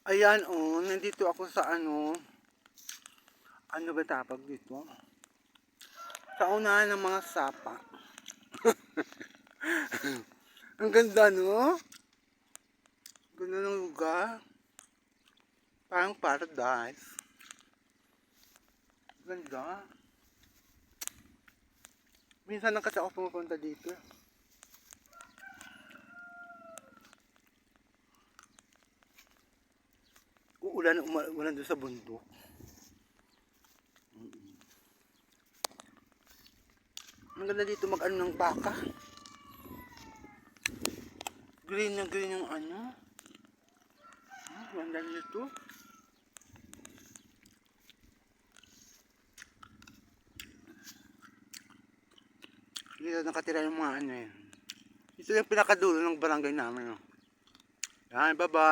Ayan, oh, nandito ako sa ano ba tapag dito? Sa unahan ng mga sapa. Ang ganda, no? Ganda ng lugar. Parang paradise. Ganda. Minsan lang kasi ako pumupunta dito. Uulan doon sa bundok. Ang ganda dito mag-ano ng baka. Green na green yung ano. Ganda nito. Dito nakatira yung mga ano eh. Ito yung pinakadulo ng barangay namin. Oh. Yan, bye-bye.